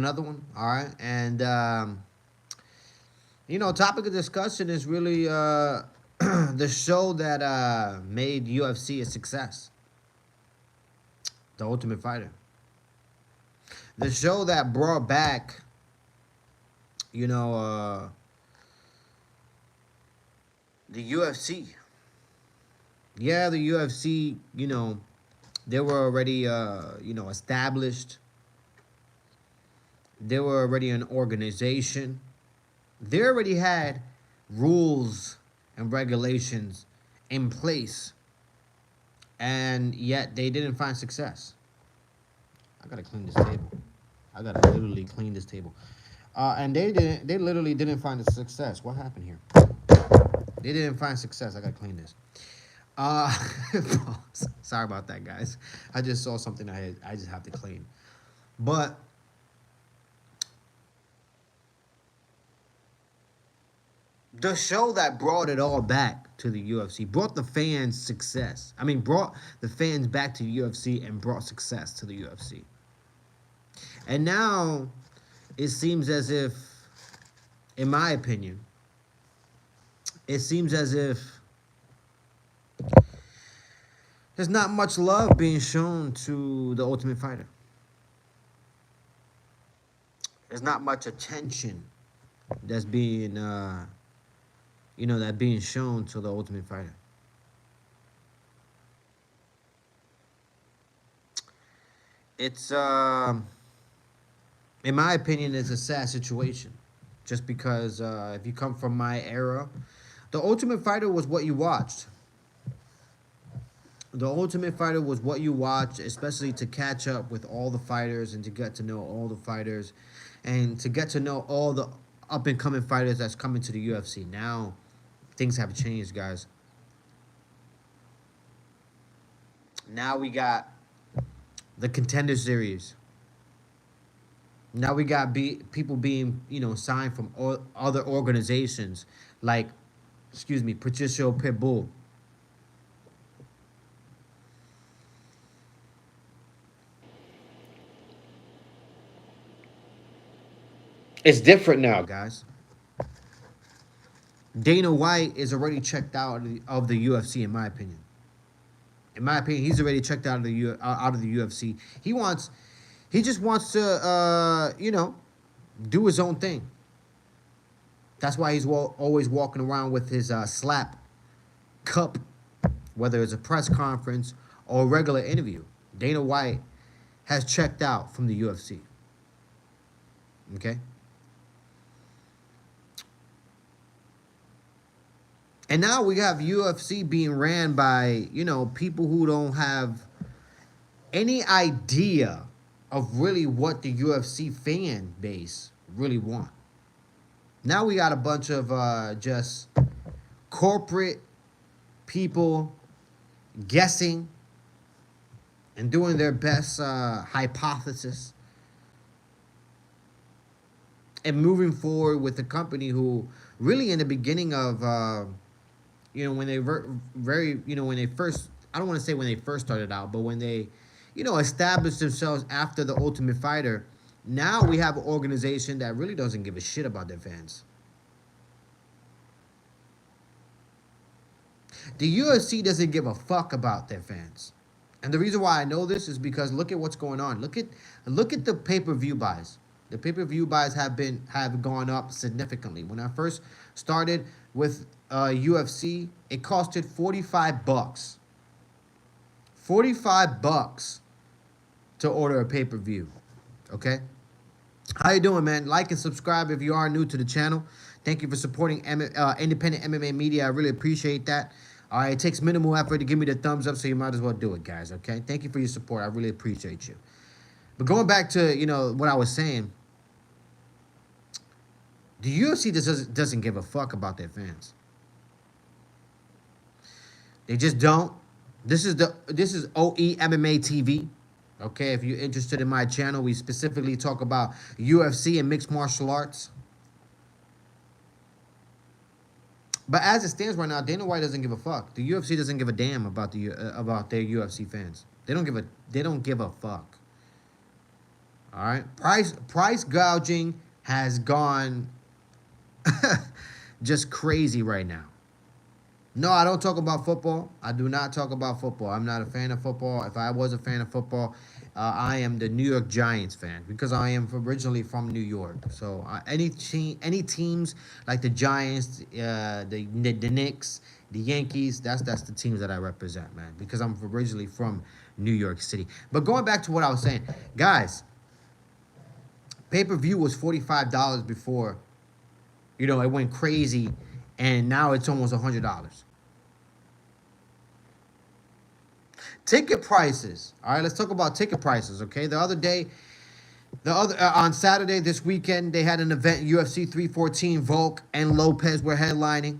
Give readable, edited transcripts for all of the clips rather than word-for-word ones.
another one. All right, and topic of discussion is really the show that made UFC a success, The Ultimate Fighter. The show that brought back, you know, the UFC. Yeah, the UFC. They were already, established. They were already an organization. They already had rules and regulations in place, and yet they didn't find success. I gotta clean this table. I gotta literally clean this table. And they didn't. They literally didn't find a success. What happened here? They didn't find success. I gotta clean this. Uh, Sorry about that, guys. I just saw something I just have to clean. But the show that brought it all back to the UFC, brought the fans success. I mean, brought the fans back to the UFC and brought success to the UFC. And now it seems as if, in my opinion, it seems as if there's not much love being shown to the Ultimate Fighter. There's not much attention that's being, that being shown to the Ultimate Fighter. It's, in my opinion, it's a sad situation. Just because if you come from my era, the Ultimate Fighter was what you watched. The Ultimate Fighter was what you watched, especially to catch up with all the fighters and to get to know all the fighters and to get to know all the up and coming fighters that's coming to the UFC. Now, things have changed, guys. Now we got the Contender Series. Now we got people being, signed from other organizations like, Patricio Pitbull. It's different now, guys. Dana White is already checked out of the UFC, in my opinion. In my opinion, he's already checked out of the UFC. He just wants to, do his own thing. That's why he's always walking around with his slap cup, whether it's a press conference or a regular interview. Dana White has checked out from the UFC. Okay? And now we have UFC being ran by, people who don't have any idea of really what the UFC fan base really want. Now we got a bunch of just corporate people guessing and doing their best hypothesis and moving forward with the company who really in the beginning of when they when they first, I don't want to say when they first started out, but when they established themselves after the Ultimate Fighter. Now we have an organization that really doesn't give a shit about their fans. The UFC doesn't give a fuck about their fans. And the reason why I know this is because look at what's going on. Look at the pay-per-view buys. The pay-per-view buys have gone up significantly. When I first started with UFC, it costed $45. $45 to order a pay-per-view. Okay? How you doing, man? Like and subscribe if you are new to the channel. Thank you for supporting independent MMA media. I really appreciate that. All right, it takes minimal effort to give me the thumbs up, so you might as well do it, guys, okay? Thank you for your support. I really appreciate you. But going back to, what I was saying, the UFC doesn't give a fuck about their fans. They just don't. This is OE MMA TV. Okay, if you're interested in my channel, we specifically talk about UFC and mixed martial arts. But as it stands right now, Dana White doesn't give a fuck. The UFC doesn't give a damn about their UFC fans. They don't give a fuck. All right, price gouging has gone just crazy right now. No, I don't talk about football. I do not talk about football. I'm not a fan of football. If I was a fan of football, I am the New York Giants fan because I am originally from New York. So any teams like the Giants, the Knicks, the Yankees, that's the teams that I represent, man. Because I'm originally from New York City. But going back to what I was saying, guys, pay-per-view was $45 before, it went crazy, and now it's almost $100. Ticket prices. All right, let's talk about ticket prices, okay? On Saturday this weekend, they had an event, UFC 314. Volk and Lopez were headlining.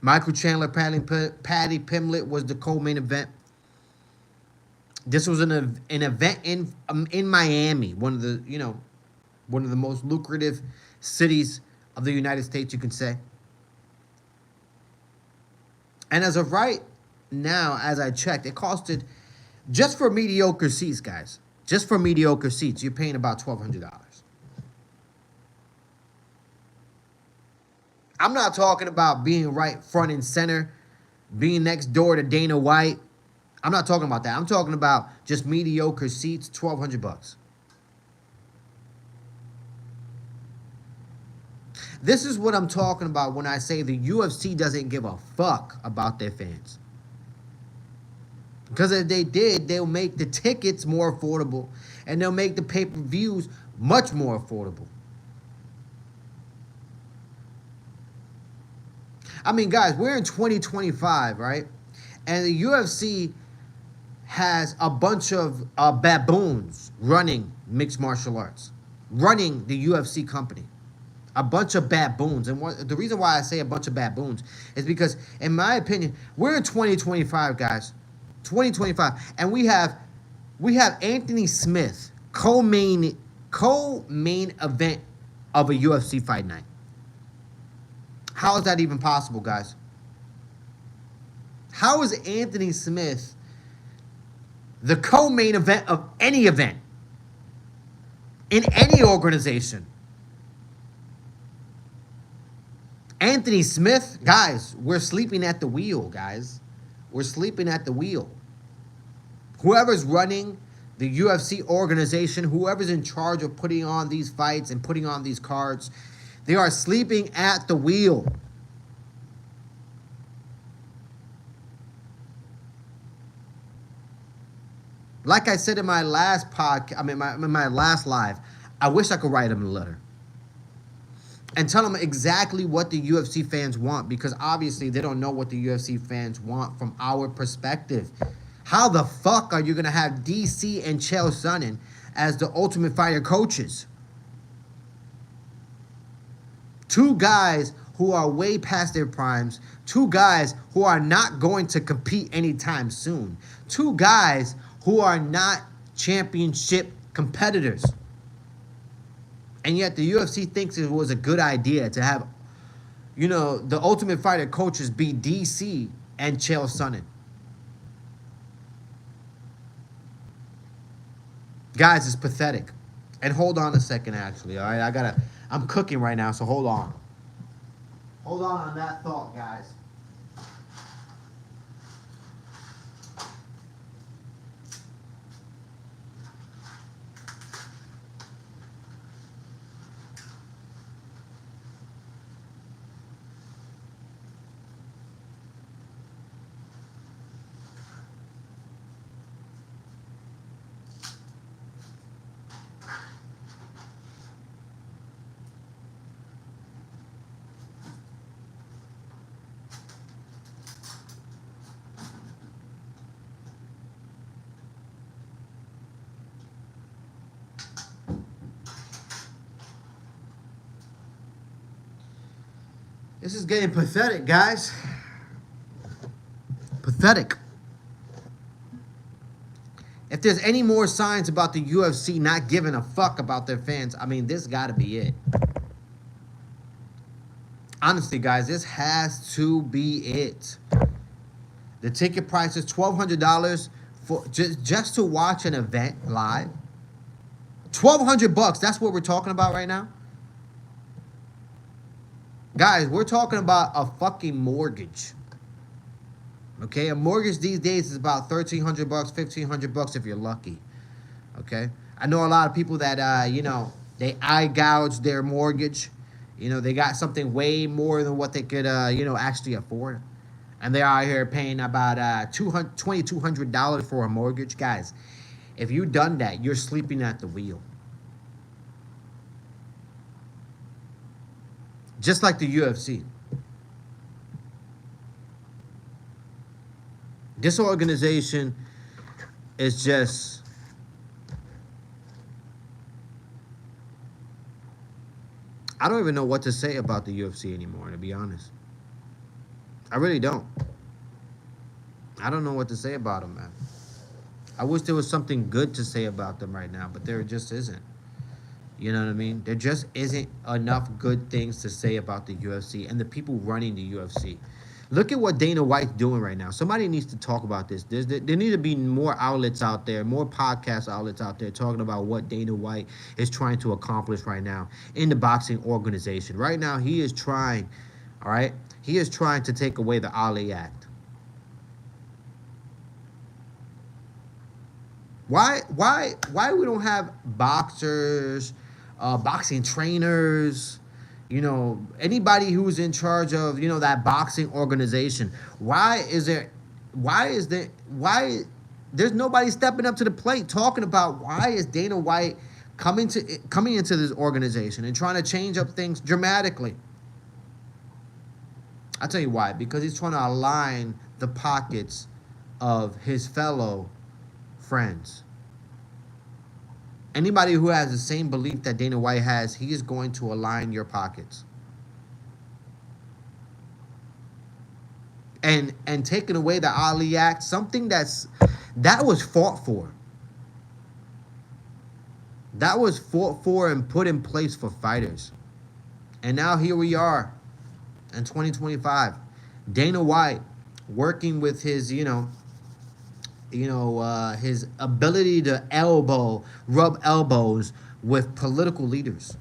Michael Chandler, Paddy Pimblett was the co-main event. This was an event in Miami, one of the most lucrative cities of the United States, you can say. And as of right now, as I checked, it costed, just for mediocre seats, guys, just for mediocre seats, you're paying about $1,200. I'm not talking about being right front and center, being next door to Dana White. I'm not talking about that. I'm talking about just mediocre seats, $1,200. This is what I'm talking about when I say the UFC doesn't give a fuck about their fans. Because if they did, they'll make the tickets more affordable, and they'll make the pay-per-views much more affordable. I mean, guys, we're in 2025, right? And the UFC has a bunch of baboons running mixed martial arts, running the UFC company. A bunch of baboons. And the reason why I say a bunch of baboons is because, in my opinion, we're in 2025, guys. 2025. And we have Anthony Smith, co-main event of a UFC fight night. How is that even possible, guys? How is Anthony Smith the co-main event of any event in any organization? Anthony Smith, guys, we're sleeping at the wheel, guys. We're sleeping at the wheel. Whoever's running the UFC organization, whoever's in charge of putting on these fights and putting on these cards, they are sleeping at the wheel. Like I said in my last my last live, I wish I could write him a letter and tell them exactly what the UFC fans want, because obviously they don't know what the UFC fans want from our perspective. How the fuck are you going to have DC and Chael Sonnen as the Ultimate Fighter coaches? Two guys who are way past their primes. Two guys who are not going to compete anytime soon. Two guys who are not championship competitors. And yet the UFC thinks it was a good idea to have, the Ultimate Fighter coaches be DC and Chael Sonnen. Guys, it's pathetic. And hold on a second, actually, all right? I'm cooking right now, so hold on. Hold on that thought, guys. This is getting pathetic, guys. Pathetic. If there's any more signs about the UFC not giving a fuck about their fans, I mean, this got to be it. Honestly, guys, this has to be it. The ticket price is $1,200 for just to watch an event live. $1,200. That's what we're talking about right now. Guys, we're talking about a fucking mortgage. Okay, a mortgage these days is about $1,300, $1,500 if you're lucky. Okay, I know a lot of people that they eye gouge their mortgage. They got something way more than what they could actually afford, and they're out here paying about $2,200 for a mortgage. Guys, if you done that, you're sleeping at the wheel. Just like the UFC. This organization is just, I don't even know what to say about the UFC anymore, to be honest. I really don't. I don't know what to say about them, man. I wish there was something good to say about them right now, but there just isn't. You know what I mean? There just isn't enough good things to say about the UFC and the people running the UFC. Look at what Dana White's doing right now. Somebody needs to talk about this. There need to be more outlets out there, more podcast outlets out there talking about what Dana White is trying to accomplish right now in the boxing organization. Right now, he is trying, all right? He is trying to take away the Ali Act. Why we don't have boxers, boxing trainers, anybody who's in charge of, that boxing organization? Why there's nobody stepping up to the plate talking about why is Dana White coming into this organization and trying to change up things dramatically? I'll tell you why. Because he's trying to align the pockets of his fellow friends. Anybody who has the same belief that Dana White has, he is going to align your pockets. And taking away the Ali Act, something that was fought for. That was fought for and put in place for fighters. And now here we are in 2025. Dana White working with his, his ability to rub elbows with political leaders.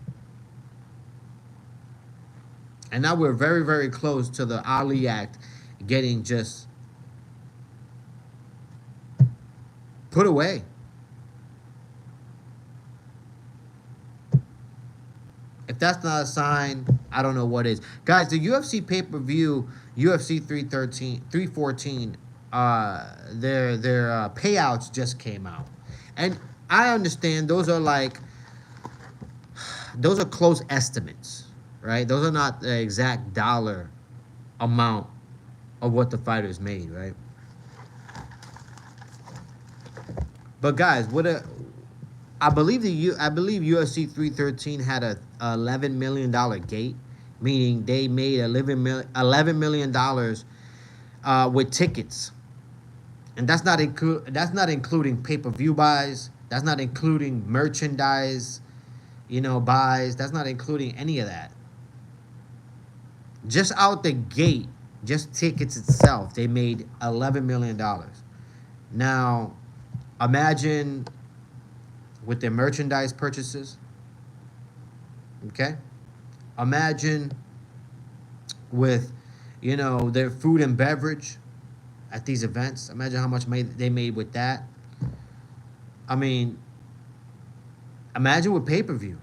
And now we're very, very close to the Ali Act getting just put away. If that's not a sign, I don't know what is. Guys, the UFC pay-per-view, UFC 314, their payouts just came out. And I understand those are close estimates, right? Those are not the exact dollar amount of what the fighters made, right? But guys, I believe UFC 313 had a $11 million gate, meaning they made $11 million with tickets, and that's not including pay-per-view buys. That's not including merchandise, buys. That's not including any of that. Just out the gate, just tickets itself, they made $11 million. Now, imagine with their merchandise purchases, okay? Imagine with, their food and beverage at these events. Imagine how much they made with that. I mean, imagine with pay-per-view.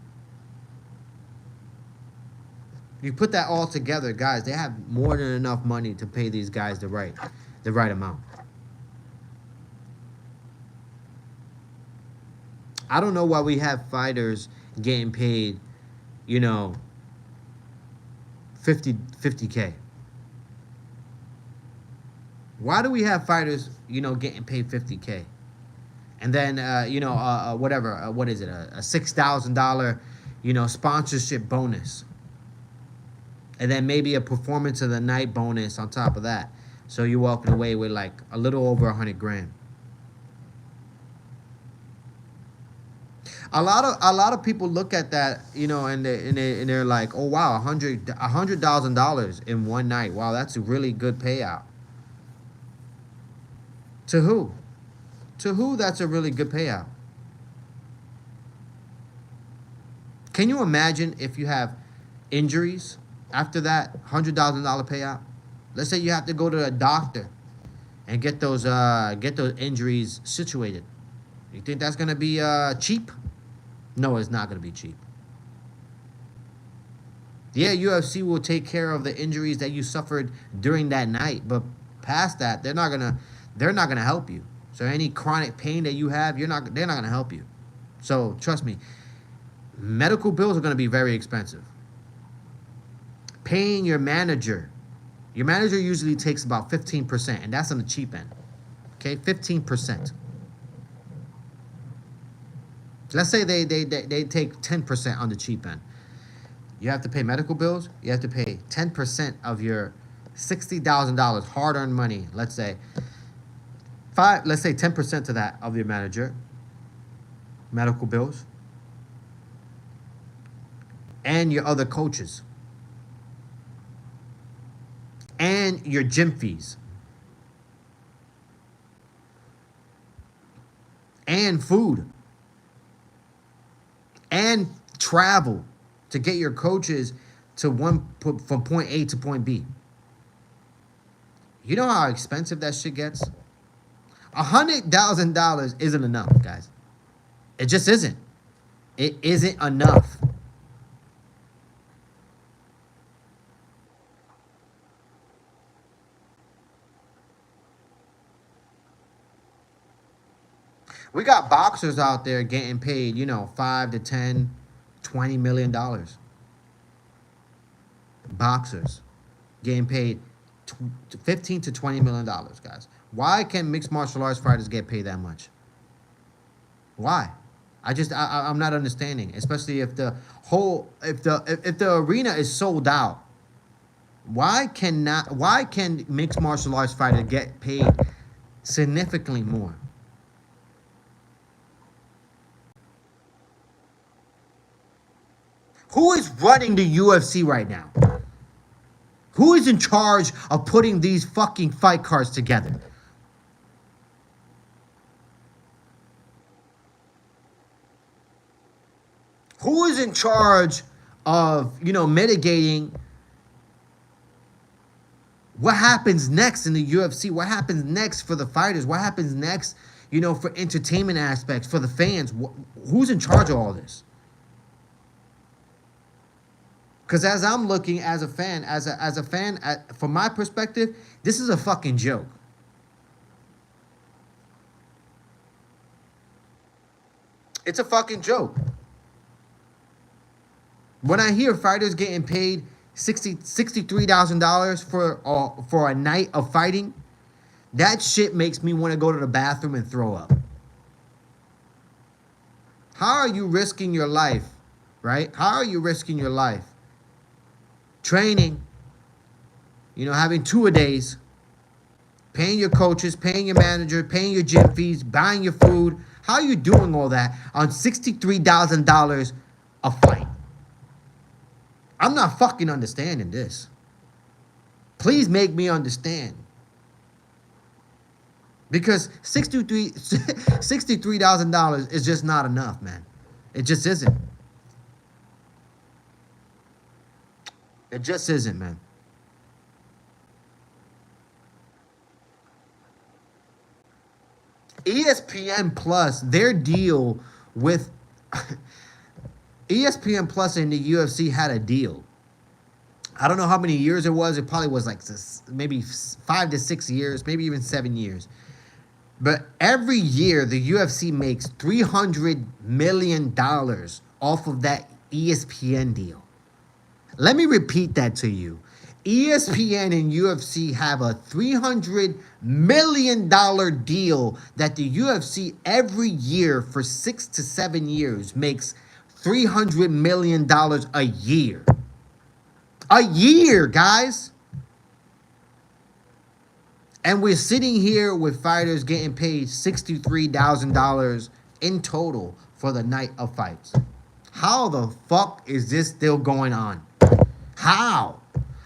You put that all together, guys, they have more than enough money to pay these guys the right amount. I don't know why we have fighters getting paid, 50K. Why do we have fighters, getting paid 50K? And then, what is it, a $6,000, sponsorship bonus. And then maybe a performance of the night bonus on top of that. So you're walking away with like a little over $100,000. A lot of people look at that, and they're like, oh wow, $100,000 in one night. Wow, that's a really good payout. To who? To who that's a really good payout? Can you imagine if you have injuries after that $100,000 payout? Let's say you have to go to a doctor and get those injuries situated. You think that's gonna be cheap? No, it's not gonna be cheap. Yeah, UFC will take care of the injuries that you suffered during that night, but past that, they're not gonna help you. So any chronic pain that you have, they're not gonna help you. So trust me, medical bills are gonna be very expensive. Paying your manager usually takes about 15%, and that's on the cheap end. Okay, 15%. Let's say they take 10% on the cheap end. You have to pay medical bills. You have to pay 10% of your $60,000 hard-earned money. Let's say 10% to that of your manager. Medical bills. And your other coaches. And your gym fees. And food. And travel to get your coaches from point A to point B. You know how expensive that shit gets? $100,000 isn't enough, guys. It just isn't. It isn't enough. We got boxers out there getting paid, $5 to $10, $20 million. Boxers getting paid $15 to $20 million, guys. Why can mixed martial arts fighters get paid that much? Why? I'm not understanding, especially if the arena is sold out. Why can mixed martial arts fighters get paid significantly more? Who is running the UFC right now? Who is in charge of putting these fucking fight cards together? Who is in charge of, mitigating what happens next in the UFC? What happens next for the fighters? What happens next, for entertainment aspects, for the fans? Who's in charge of all this? Because as I'm looking as a fan, from my perspective, this is a fucking joke. It's a fucking joke. When I hear fighters getting paid $63,000 for a night of fighting, that shit makes me want to go to the bathroom and throw up. How are you risking your life, right? How are you risking your life? Training, having 2-a-days, paying your coaches, paying your manager, paying your gym fees, buying your food. How are you doing all that on $63,000 a fight? I'm not fucking understanding this. Please make me understand. Because $63,000 is just not enough, man. It just isn't. It just isn't, man. ESPN Plus, their deal with ESPN Plus and the UFC had a deal. I don't know how many years it was. It probably was like maybe 5 to 6 years, maybe even 7 years. But every year, the UFC makes $300 million off of that ESPN deal. Let me repeat that to you. ESPN and UFC have a $300 million deal that the UFC every year for 6 to 7 years makes $300 million a year. A year, guys. And we're sitting here with fighters getting paid $63,000 in total for the night of fights. How the fuck is this still going on? How?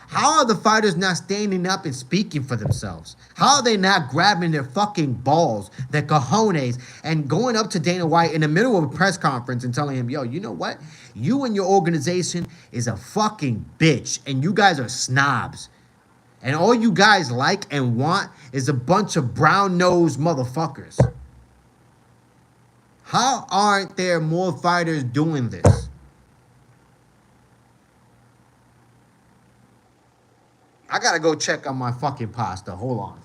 How are the fighters not standing up and speaking for themselves? How are they not grabbing their fucking balls, their cojones, and going up to Dana White in the middle of a press conference and telling him, yo, you know what? You and your organization is a fucking bitch, and you guys are snobs. And all you guys like and want is a bunch of brown-nosed motherfuckers. How aren't there more fighters doing this? I gotta go check on my fucking pasta. Hold on.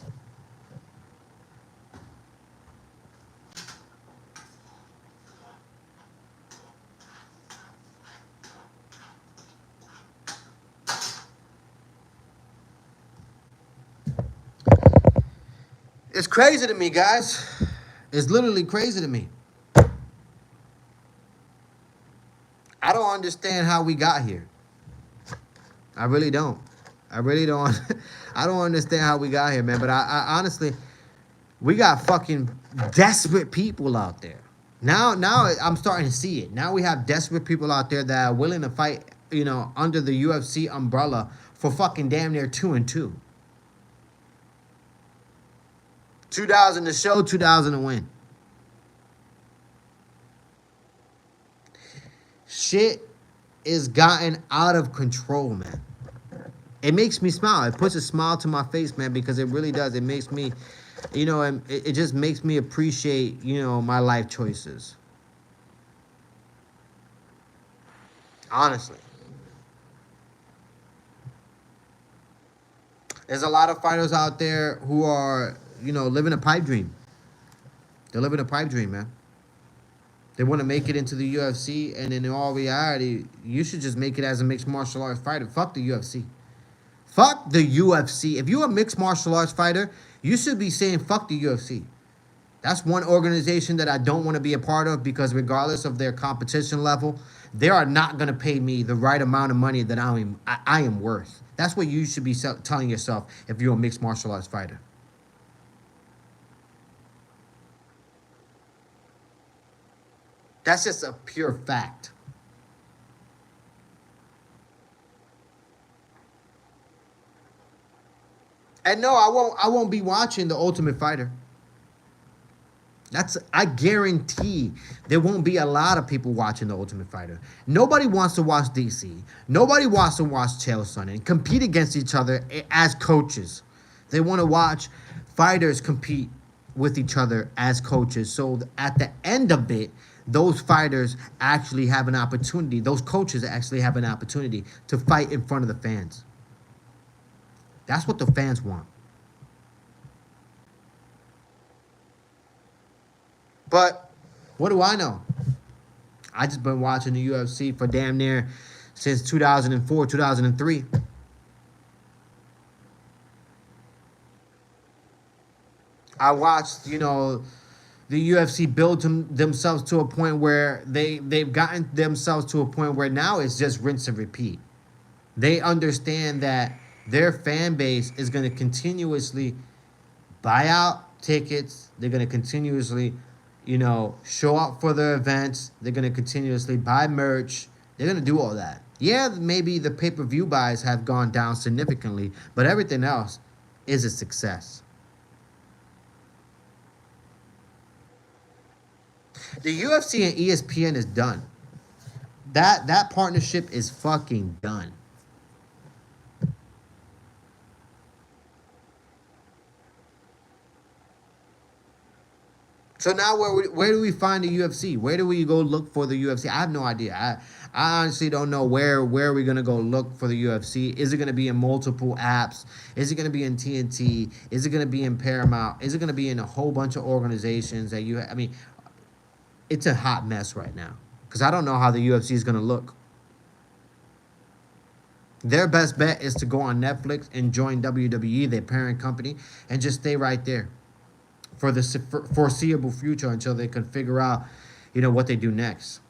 It's crazy to me, guys. It's literally crazy to me. I don't understand how we got here. I really don't. I really don't. I don't understand how we got here, man. But I honestly, we got fucking desperate people out there. Now I'm starting to see it. Now we have desperate people out there that are willing to fight, you know, under the UFC umbrella for fucking damn near 2-2. 2,000 to show, 2,000 to win. Shit is gotten out of control, man. It makes me smile. It puts a smile to my face, man, because it really does. It makes me, you know, it just makes me appreciate, you know, my life choices. Honestly. There's a lot of fighters out there who are, you know, living a pipe dream. They're living a pipe dream, man. They want to make it into the UFC, and in all reality, you should just make it as a mixed martial arts fighter. Fuck the UFC. Fuck the UFC. If you're a mixed martial arts fighter, you should be saying fuck the UFC. That's one organization that I don't want to be a part of, because regardless of their competition level, they are not going to pay me the right amount of money that I am worth. That's what you should be telling yourself if you're a mixed martial arts fighter. That's just a pure fact. And no, I won't be watching The Ultimate Fighter. I guarantee there won't be a lot of people watching The Ultimate Fighter. Nobody wants to watch DC. Nobody wants to watch Chael Sonnen compete against each other as coaches. They want to watch fighters compete with each other as coaches. So at the end of it, those fighters actually have an opportunity. Those coaches actually have an opportunity to fight in front of the fans. That's what the fans want. But what do I know? I just been watching the UFC for damn near since 2004, 2003. I watched, you know, the UFC build themselves to a point where they've gotten themselves to a point where now it's just rinse and repeat. They understand that their fan base is going to continuously buy out tickets. They're going to continuously, you know, show up for their events. They're going to continuously buy merch. They're going to do all that. Yeah, maybe the pay-per-view buys have gone down significantly, but everything else is a success. The UFC and ESPN is done. That partnership is fucking done. So now where do we find the UFC? Where do we go look for the UFC? I have no idea. I honestly don't know where we're going to go look for the UFC. Is it going to be in multiple apps? Is it going to be in TNT? Is it going to be in Paramount? Is it going to be in a whole bunch of organizations that I mean, it's a hot mess right now, because I don't know how the UFC is going to look. Their best bet is to go on Netflix and join WWE, their parent company, and just stay right there for the foreseeable future until they can figure out, you know, what they do next.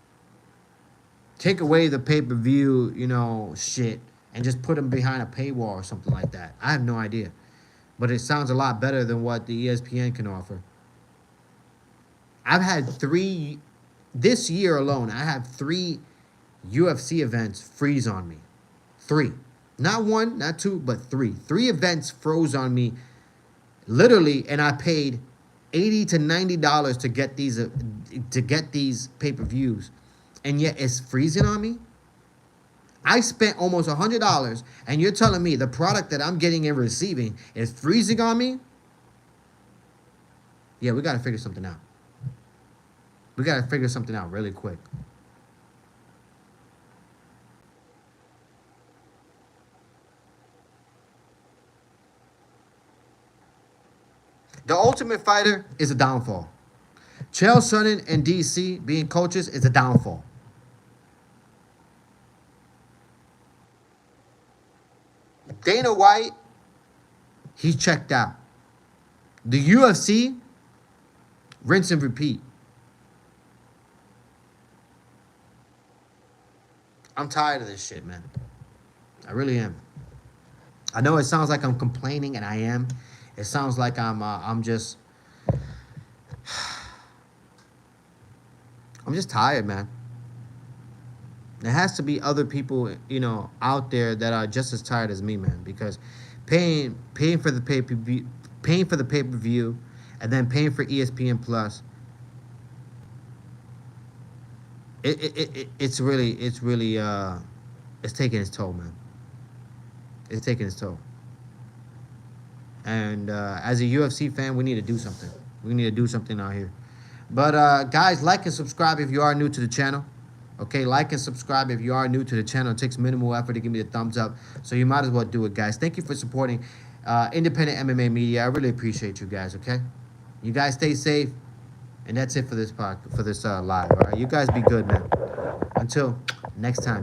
Take away the pay-per-view, you know, shit, and just put them behind a paywall or something like that. I have no idea. But it sounds a lot better than what the ESPN can offer. I've had this year alone, I have 3 UFC events freeze on me. 3. Not one, not two, but three. Three events froze on me, literally, and I paid $80 to $90 to get these pay-per-views, and yet it's freezing on me. I spent almost $100, and you're telling me the product that I'm getting and receiving is freezing on me? Yeah, we got to figure something out. We got to figure something out really quick. The Ultimate Fighter is a downfall. Chael Sonnen and DC being coaches is a downfall. Dana White, he's checked out. The UFC, rinse and repeat. I'm tired of this shit, man. I really am. I know it sounds like I'm complaining, and I am. It sounds like I'm just tired, man. There has to be other people, out there that are just as tired as me, man. Because paying for the pay-per-view, and then paying for ESPN Plus, it's really it's taking its toll, man. It's taking its toll. And as a UFC fan, we need to do something. We need to do something out here. But guys, like and subscribe if you are new to the channel. Okay, like and subscribe if you are new to the channel. It takes minimal effort to give me the thumbs up, so you might as well do it, guys. Thank you for supporting independent MMA media. I really appreciate you guys. Okay, you guys stay safe, and that's it for this live. All right, you guys be good, man. Until next time.